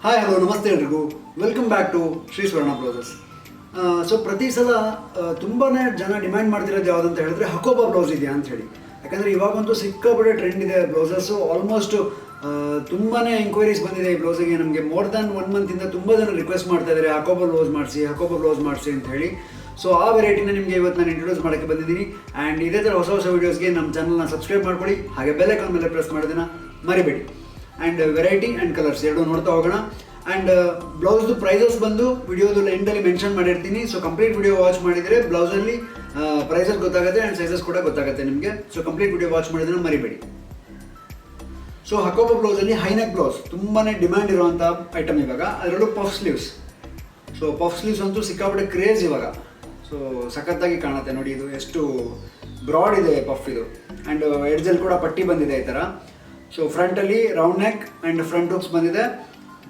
Hi hello ನಮಸ್ತೆ ಎಲ್ರಿಗೂ. Welcome back to Shri Swarna blouses. So ಪ್ರತಿ ಸಲ ತುಂಬಾ ಜನ ಡಿಮ್ಯಾಂಡ್ ಮಾಡ್ತಿರೋದು ಯಾವುದಂತ ಹೇಳಿದ್ರೆ ಹಕೋಬಾ ಬ್ಲೌಸ್ ಇದೆಯಾ ಅಂತ ಹೇಳಿ. ಯಾಕಂದರೆ ಇವಾಗಂತೂ ಸಿಕ್ಕಾಪಟ್ಟೆ ಟ್ರೆಂಡ್ ಇದೆ ಬ್ಲೌಸಸ್ಸು. ಆಲ್ಮೋಸ್ಟ್ ತುಂಬಾ ಎಂಕ್ವೈರೀಸ್ ಬಂದಿದೆ ಈ ಬ್ಲೌಸಿಗೆ. ನಮಗೆ ಮೋರ್ ದ್ಯಾನ್ 1 ಮಂತಿಂದ ತುಂಬ ಜನ ರಿಕ್ವೆಸ್ಟ್ ಮಾಡ್ತಾ ಇದ್ದಾರೆ ಹಕೋಬಾ ಬ್ಲೌಸ್ ಮಾಡಿಸಿ ಅಂತ ಹೇಳಿ. ಸೊ ಆ ವೆರೈಟಿನ ನಿಮಗೆ ಇವತ್ತು ನಾನು ಇಂಟ್ರೊಡ್ಯೂಸ್ ಮಾಡೋಕ್ಕೆ ಬಂದಿದ್ದೀನಿ. ಆ್ಯಂಡ್ ಇದೇ ಥರ ಹೊಸ ವೀಡಿಯೋಸ್ಗೆ ನಮ್ಮ ಚಾನಲ್ನ ಸಬ್ಸ್ಕ್ರೈಬ್ ಮಾಡ್ಕೊಳ್ಳಿ, ಹಾಗೆ ಬೆಲ್ ಐಕಾನ್ ಮೇಲೆ ಪ್ರೆಸ್ ಮಾಡೋದನ್ನ ಮರಿಬೇಡಿ. ಆ್ಯಂಡ್ ವೆರೈಟಿ ಆ್ಯಂಡ್ ಕಲರ್ಸ್ ಎರಡು ನೋಡ್ತಾ ಹೋಗೋಣ. ಆ್ಯಂಡ್ ಬ್ಲೌಸ್ದು ಪ್ರೈಸಸ್ ಬಂದು ವಿಡಿಯೋದು ಎಂಡಲ್ಲಿ ಮೆನ್ಷನ್ ಮಾಡಿರ್ತೀನಿ. ಸೊ ಕಂಪ್ಲೀಟ್ ವಿಡಿಯೋ ವಾಚ್ ಮಾಡಿದರೆ ಬ್ಲೌಸಲ್ಲಿ ಪ್ರೈಸಸ್ ಗೊತ್ತಾಗುತ್ತೆ ಆ್ಯಂಡ್ ಸೈಜಸ್ ಕೂಡ ಗೊತ್ತಾಗುತ್ತೆ ನಿಮಗೆ. ಸೊ ಕಂಪ್ಲೀಟ್ ವಿಡಿಯೋ ವಾಚ್ ಮಾಡೋದನ್ನ ಮರಿಬೇಡಿ. ಸೊ ಹಕೋಬಾ ಬ್ಲೌಸಲ್ಲಿ ಹೈನೆಕ್ ಬ್ಲೌಸ್ ತುಂಬಾ ಡಿಮ್ಯಾಂಡ್ ಇರುವಂಥ ಐಟಮ್ ಇವಾಗ. ಅದರಲ್ಲೂ puff sleeves. So puff sleeves ಅಂತೂ ಸಿಕ್ಕಾಪಟ್ಟೆ ಕ್ರೇಜ್ ಇವಾಗ. ಸೊ ಸಖತ್ತಾಗಿ ಕಾಣುತ್ತೆ ನೋಡಿ, ಇದು ಎಷ್ಟು ಬ್ರಾಡ್ ಇದೆ ಪಫ್ ಇದು. ಆ್ಯಂಡ್ ಎಡ್ಜಲ್ಲಿ ಕೂಡ ಪಟ್ಟಿ ಬಂದಿದೆ ಈ ಥರ. ಸೊ ಫ್ರಂಟಲ್ಲಿ round neck and front hooks ಬಂದಿದೆ.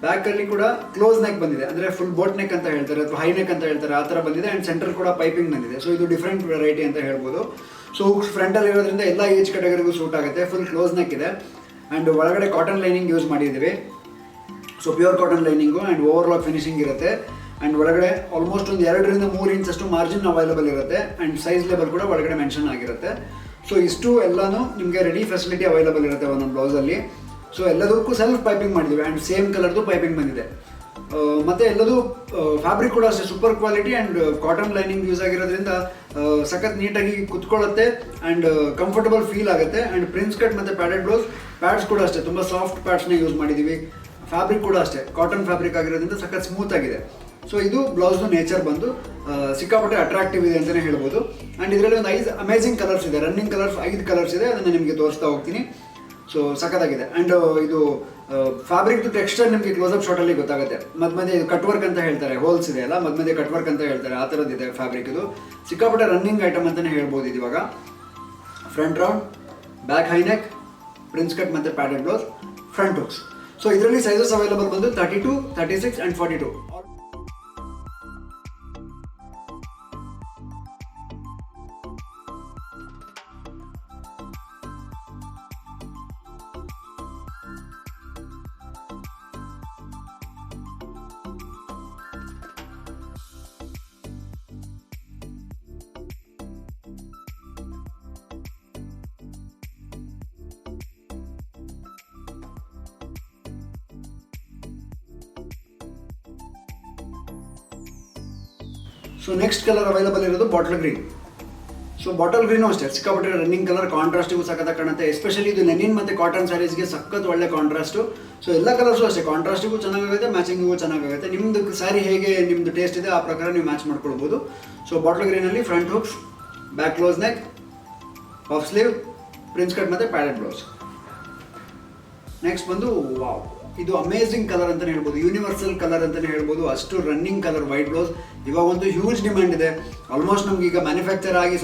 ಬ್ಯಾಕಲ್ಲಿ ಕೂಡ ಕ್ಲೋಸ್ ನೆಕ್ ಬಂದಿದೆ, ಅಂದರೆ ಫುಲ್ ಬೋಟ್ ನೆಕ್ ಅಂತ ಹೇಳ್ತಾರೆ ಅಥವಾ ಹೈ ನೆಕ್ ಅಂತ ಹೇಳ್ತಾರೆ, ಆ ಥರ ಬಂದಿದೆ. ಆ್ಯಂಡ್ ಸೆಂಟರ್ ಕೂಡ ಪೈಪಿಂಗ್ ಬಂದಿದೆ. ಸೊ ಇದು ಡಿಫ್ರೆಂಟ್ ವೆರೈಟಿ ಅಂತ ಹೇಳ್ಬೋದು. ಸೊ ಹುಕ್ಸ್ ಫ್ರಂಟಲ್ಲಿ ಇರೋದ್ರಿಂದ ಎಲ್ಲ ಏಜ್ ಕೆಟಗರಿಗೂ ಸೂಟ್ ಆಗುತ್ತೆ. ಫುಲ್ ಕ್ಲೋಸ್ ನೆಕ್ ಇದೆ. ಆ್ಯಂಡ್ ಒಳಗಡೆ ಕಾಟನ್ ಲೈನಿಂಗ್ ಯೂಸ್ ಮಾಡಿದ್ದೀವಿ. So pure cotton lining and overlock finishing ಇರುತ್ತೆ. ಆ್ಯಂಡ್ ಒಳಗಡೆ ಆಲ್ಮೋಸ್ಟ್ ಒಂದು 2 3 ಇಂಚಷ್ಟು ಮಾರ್ಜಿನ್ ಅವೈಲಬಲ್ ಇರುತ್ತೆ. ಆ್ಯಂಡ್ ಸೈಜ್ ಲೆವೆಲ್ ಕೂಡ ಒಳಗಡೆ ಮೆನ್ಷನ್ ಆಗಿರುತ್ತೆ. ಸೊ ಇಷ್ಟು ಎಲ್ಲನೂ ನಿಮಗೆ ರೆಡಿ ಫೆಸಿಲಿಟಿ ಅವೈಲಬಲ್ ಇರುತ್ತೆ ಒಂದೊಂದು ಬ್ಲೌಸಲ್ಲಿ. ಸೊ ಎಲ್ಲದಕ್ಕೂ ಸೆಲ್ಫ್ ಪೈಪಿಂಗ್ ಮಾಡಿದ್ದೀವಿ ಆ್ಯಂಡ್ ಸೇಮ್ ಕಲರ್ದು ಪೈಪಿಂಗ್ ಬಂದಿದೆ. ಮತ್ತು ಎಲ್ಲದು ಫ್ಯಾಬ್ರಿಕ್ ಕೂಡ ಅಷ್ಟೇ super quality and cotton lining use ಆಗಿರೋದ್ರಿಂದ ಸಖತ್ ನೀಟಾಗಿ ಕುತ್ಕೊಳ್ಳುತ್ತೆ ಆ್ಯಂಡ್ ಕಂಫರ್ಟಬಲ್ ಫೀಲ್ ಆಗುತ್ತೆ. ಆ್ಯಂಡ್ ಪ್ರಿನ್ಸ್ ಕಟ್ ಮತ್ತು ಪ್ಯಾಡೆಡ್ ಬ್ಲೌಸ್, ಪ್ಯಾಡ್ಸ್ ಕೂಡ ಅಷ್ಟೇ ತುಂಬ ಸಾಫ್ಟ್ ಪ್ಯಾಡ್ಸ್ನ ಯೂಸ್ ಮಾಡಿದ್ದೀವಿ. ಫ್ಯಾಬ್ರಿಕ್ ಕೂಡ ಅಷ್ಟೇ ಕಾಟನ್ ಫ್ಯಾಬ್ರಿಕ್ ಆಗಿರೋದ್ರಿಂದ ಸಖತ್ ಸ್ಮೂತ್ ಆಗಿದೆ. ಸೊ ಇದು ಬ್ಲೌಸ್ದು ನೇಚರ್ ಬಂದು ಸಿಕ್ಕಾಪಟ್ಟೆ ಅಟ್ರಾಕ್ಟಿವ್ ಇದೆ ಅಂತಲೇ ಹೇಳ್ಬೋದು. ಆ್ಯಂಡ್ ಇದರಲ್ಲಿ ಒಂದು 5 ಅಮೇಝಿಂಗ್ ಕಲರ್ಸ್ ಇದೆ, ರನ್ನಿಂಗ್ ಕಲರ್ಸ್ 5 ಕಲರ್ಸ್ ಇದೆ. ಅದನ್ನು ನಿಮಗೆ ತೋರಿಸ್ತಾ ಹೋಗ್ತೀನಿ. ಸೊ ಸಖತ್ತಾಗಿದೆ. ಆ್ಯಂಡ್ ಇದು ಫ್ಯಾಬ್ರಿಕ್ದು ಟೆಕ್ಸ್ಚರ್ ನಿಮಗೆ ಕ್ಲೋಸಪ್ ಶಾಟಲ್ಲಿ ಗೊತ್ತಾಗುತ್ತೆ. ಮಧ್ಯೆ ಇದು ಕಟ್ ವರ್ಕ್ ಅಂತ ಹೇಳ್ತಾರೆ, ಹೋಲ್ಸ್ ಇದೆ ಅಲ್ಲ, ಮಧ್ಯೆ ಕಟ್ ವರ್ಕ್ ಅಂತ ಹೇಳ್ತಾರೆ, ಆ ಥರದ್ದಿದೆ ಫ್ಯಾಬ್ರಿಕ್. ಇದು ಸಿಕ್ಕಾಪಟ್ಟೆ ರನ್ನಿಂಗ್ ಐಟಮ್ ಅಂತಲೇ ಹೇಳ್ಬೋದು ಇದು. ಇವಾಗ front round, back high neck, prince cut ಮತ್ತು padded blouse, front hooks. So ಇದರಲ್ಲಿ ಸೈಜಸ್ ಅವೈಲಬಲ್ ಬಂದು 32, 36 and 42. So next colour available ಇರೋದು bottle green. So bottle green ಅಷ್ಟೇ ಸಿಕ್ಕಾಪಟ್ಟೆ ರನ್ನಿಂಗ್ ಕಲರ್, ಕಾಂಟ್ರಾಸ್ಟಿಗೂ ಸಖತ್ತಾಗಿ ಕಾಣುತ್ತೆ. ಎಸ್ಪೆಷಲಿ ಇದು ಲೆನಿನ್ ಮತ್ತು ಕಾಟನ್ ಸ್ಯಾರೀಸ್ಗೆ ಸಖತ್ ಒಳ್ಳೆ ಕಾಂಟ್ರಾಸ್ಟು. ಸೊ ಎಲ್ಲ ಕಲರ್ಸು ಅಷ್ಟೇ ಕಾಂಟ್ರಾಸ್ಟಿಗೂ ಚೆನ್ನಾಗಾಗುತ್ತೆ, ಮ್ಯಾಚಿಂಗಿಗೂ ಚೆನ್ನಾಗಾಗುತ್ತೆ. ನಿಮ್ಮದು ಸ್ಯಾರಿ ಹೇಗೆ ನಿಮ್ಮದು ಟೇಸ್ಟ್ ಇದೆ ಆ ಪ್ರಕಾರ ನೀವು ಮ್ಯಾಚ್ ಮಾಡ್ಕೊಳ್ಬೋದು. ಸೊ ಬಾಟಲ್ ಗ್ರೀನಲ್ಲಿ front hooks, back close neck, puff sleeve, prince cut ಮತ್ತು ಪ್ಯಾಡೆಡ್ ಬ್ಲೌಸ್. ನೆಕ್ಸ್ಟ್ ಬಂದು ವಾವ್, ಇದು ಅಮೇಝಿಂಗ್ ಕಲರ್ ಅಂತಲೇ ಹೇಳ್ಬೋದು, ಯೂನಿವರ್ಸಲ್ ಕಲರ್ ಅಂತಲೇ ಹೇಳ್ಬೋದು. ಅಷ್ಟು ರನ್ನಿಂಗ್ ಕಲರ್ ವೈಟ್ ಬ್ಲೌಸ್. ಇವಾಗಂತೂ ಹ್ಯೂಜ್ ಡಿಮ್ಯಾಂಡ್ ಇದೆ. ಆಲ್ಮೋಸ್ಟ್ ನಮ್ಗೆ ಈಗ ಮ್ಯಾನುಫ್ಯಾಕ್ಚರ್ ಆಗಿ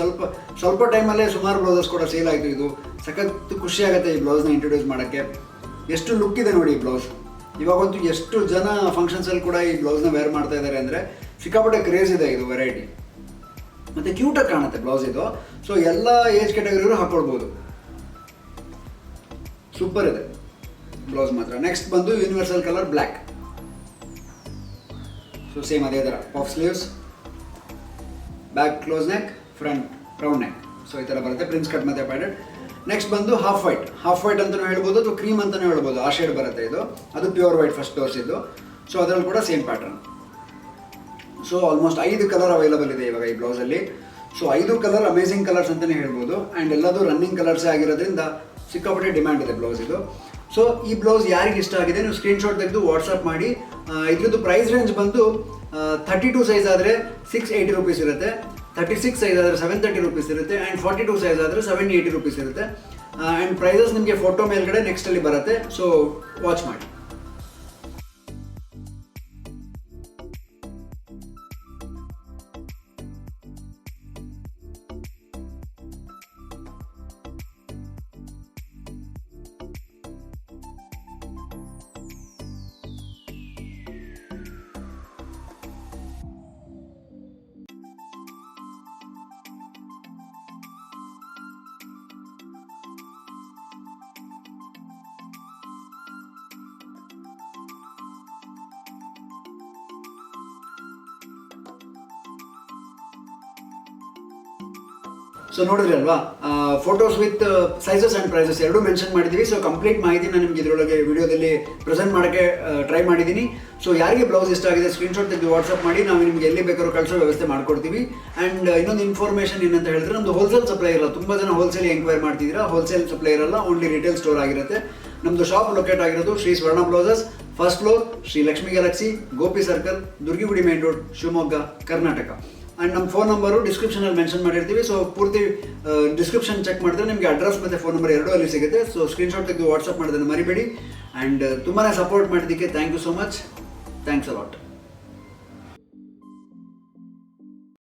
ಸ್ವಲ್ಪ ಟೈಮಲ್ಲೇ ಸುಮಾರು ಬ್ಲೌಸಸ್ ಕೂಡ ಸೇಲ್ ಆಯಿತು. ಇದು ಸಖತ್ ಖುಷಿ ಆಗುತ್ತೆ ಈ ಬ್ಲೌಸ್ನ ಇಂಟ್ರೊಡ್ಯೂಸ್ ಮಾಡೋಕ್ಕೆ. ಎಷ್ಟು ಲುಕ್ ಇದೆ ನೋಡಿ ಈ ಬ್ಲೌಸ್. ಇವಾಗಂತೂ ಎಷ್ಟು ಜನ ಫಂಕ್ಷನ್ಸಲ್ಲಿ ಕೂಡ ಈ ಬ್ಲೌಸ್ನ ವೇರ್ ಮಾಡ್ತಾ ಇದ್ದಾರೆ ಅಂದರೆ ಸಿಕ್ಕಾಪಟ್ಟೆ ಕ್ರೇಜ್ ಇದೆ ಇದು ವೆರೈಟಿ. ಮತ್ತು ಕ್ಯೂಟಾಗಿ ಕಾಣುತ್ತೆ ಬ್ಲೌಸ್ ಇದು. ಸೊ ಎಲ್ಲ ಏಜ್ ಕ್ಯಾಟಗರಿಯವರು ಹಾಕ್ಕೊಳ್ಬೋದು. ಸೂಪರ್ ಇದೆ ಬ್ಲೌಸ್ ಮಾತ್ರ. ನೆಕ್ಸ್ಟ್ ಬಂದು universal colour black. So same ಅದೇ ಥರ puff sleeves, back close neck, front round neck. So ಈ ಥರ ಬರುತ್ತೆ ಪ್ರಿನ್ಸ್ ಕಟ್ ಮತ್ತು ಪ್ಯಾಡೆಡ್. ನೆಕ್ಸ್ಟ್ ಬಂದು ಹಾಫ್ ವೈಟ್ ಅಂತಲೂ ಹೇಳ್ಬೋದು ಅಥವಾ ಕ್ರೀಮ್ ಅಂತಲೂ ಹೇಳ್ಬೋದು. ಆ ಶೇಡ್ ಬರುತ್ತೆ ಇದು. ಅದು ಪ್ಯೂರ್ ವೈಟ್ ಫಸ್ಟ್ ತೋರಿಸಿದ್ದು. ಸೊ ಅದರಲ್ಲಿ ಕೂಡ same pattern. So almost 5 colour available ಇದೆ ಇವಾಗ ಈ ಬ್ಲೌಸಲ್ಲಿ. ಸೊ 5 ಕಲರ್ ಅಮೇಝಿಂಗ್ ಕಲರ್ಸ್ ಅಂತಲೇ ಹೇಳ್ಬೋದು. ಆ್ಯಂಡ್ ಎಲ್ಲದೂ ರನ್ನಿಂಗ್ ಕಲರ್ಸೇ ಆಗಿರೋದ್ರಿಂದ ಸಿಕ್ಕಾಪಟ್ಟೆ ಡಿಮ್ಯಾಂಡ್ ಇದೆ ಬ್ಲೌಸ್ ಇದು. ಸೊ ಈ ಬ್ಲೌಸ್ ಯಾರಿಗೆ ಇಷ್ಟ ಆಗಿದೆ ನೀವು ಸ್ಕ್ರೀನ್ಶಾಟ್ ತೆಗೆದು ವಾಟ್ಸಪ್ ಮಾಡಿ. ಇದ್ರದ್ದು ಪ್ರೈಸ್ ರೇಂಜ್ ಬಂದು 32 ಸೈಜ್ ಆದರೆ 680 ರುಪೀಸ್ ಇರುತ್ತೆ, 36 ಸೈಜ್ ಆದರೆ 730 ರುಪೀಸ್ ಇರುತ್ತೆ, ಆ್ಯಂಡ್ 42 ಸೈಜ್ ಆದರೆ 780 ರುಪೀಸ್ ಇರುತ್ತೆ. ಆ್ಯಂಡ್ ಪ್ರೈಸಸ್ ನಿಮಗೆ ಫೋಟೋ ಮೇಲ್ಗಡೆ ನೆಕ್ಸ್ಟಲ್ಲಿ ಬರುತ್ತೆ. ಸೊ ವಾಚ್ ಮಾಡಿ. ಸೊ ನೋಡಿದ್ರಿ ಅಲ್ವಾ, photos with sizes and prices ಎರಡೂ ಮೆನ್ಷನ್ ಮಾಡಿದ್ದೀವಿ. ಸೊ ಕಂಪ್ಲೀಟ್ ಮಾಹಿತಿನ ನಿಮ್ಗೆ ಇದರೊಳಗೆ ವಿಡಿಯೋದಲ್ಲಿ ಪ್ರೆಸೆಂಟ್ ಮಾಡೋಕ್ಕೆ ಟ್ರೈ ಮಾಡಿದ್ದೀನಿ. ಸೊ ಯಾರಿಗೆ ಬ್ಲೌಸ್ ಇಷ್ಟ ಆಗಿದೆ ಸ್ಕ್ರೀನ್ಶಾಟ್ ತೆಗೆದು ವಾಟ್ಸಪ್ ಮಾಡಿ, ನಾವು ನಿಮ್ಗೆ ಎಲ್ಲಿ ಬೇಕಾದ್ರೂ ಕಳಿಸೋ ವ್ಯವಸ್ಥೆ ಮಾಡ್ಕೊಡ್ತೀವಿ. ಆ್ಯಂಡ್ ಇನ್ನೊಂದು ಇನ್ಫಾರ್ಮೇಷನ್ ಏನಂತ ಹೇಳಿದ್ರೆ, ನಮ್ಮದು ಹೋಲ್ಸೇಲ್ ಸಪ್ಲೈ ಇರಲ್ಲ. ತುಂಬ ಜನ ಹೋಲ್ಸೇಲ್ ಎಂಕ್ವೈರಿ ಮಾಡ್ತಿದ್ದೀರಾ, ಹೋಲ್ಸೇಲ್ ಸಪ್ಲೈ ಇರಲ್ಲ, ಓನ್ಲಿ ರಿಟೇಲ್ ಸ್ಟೋರ್ ಆಗಿರುತ್ತೆ. ನಮ್ಮದು ಶಾಪ್ ಲೊಕೇಟ್ ಆಗಿರೋದು Shri Swarna blouses, first floor, Shri Lakshmi galaxy, Gopi circle, Durgigudi main road, Shivamogga, Karnataka. And ನಮ್ಮ ಫೋನ್ ನಂಬರು ಡಿಸ್ಕ್ರಿಪ್ಷನಲ್ಲಿ ಮೆನ್ಷನ್ ಮಾಡಿರ್ತೀವಿ. ಸೊ ಪೂರ್ತಿ ಡಿಸ್ಕ್ರಿಪ್ಷನ್ ಚೆಕ್ ಮಾಡಿದ್ರೆ ನಿಮಗೆ ಅಡ್ರೆಸ್ ಮತ್ತು ಫೋನ್ ನಂಬರ್ ಎರಡೂ ಅಲ್ಲಿ ಸಿಗುತ್ತೆ. ಸೊ ಸ್ಕ್ರೀನ್ಶಾಟ್ ತೆಗೆದು ವಾಟ್ಸಪ್ ಮಾಡೋದನ್ನು ಮರಿಬೇಡಿ. ಆ್ಯಂಡ್ ತುಂಬಾ ಸಪೋರ್ಟ್ ಮಾಡಿದ್ದಕ್ಕೆ thank you so much. Thanks a lot.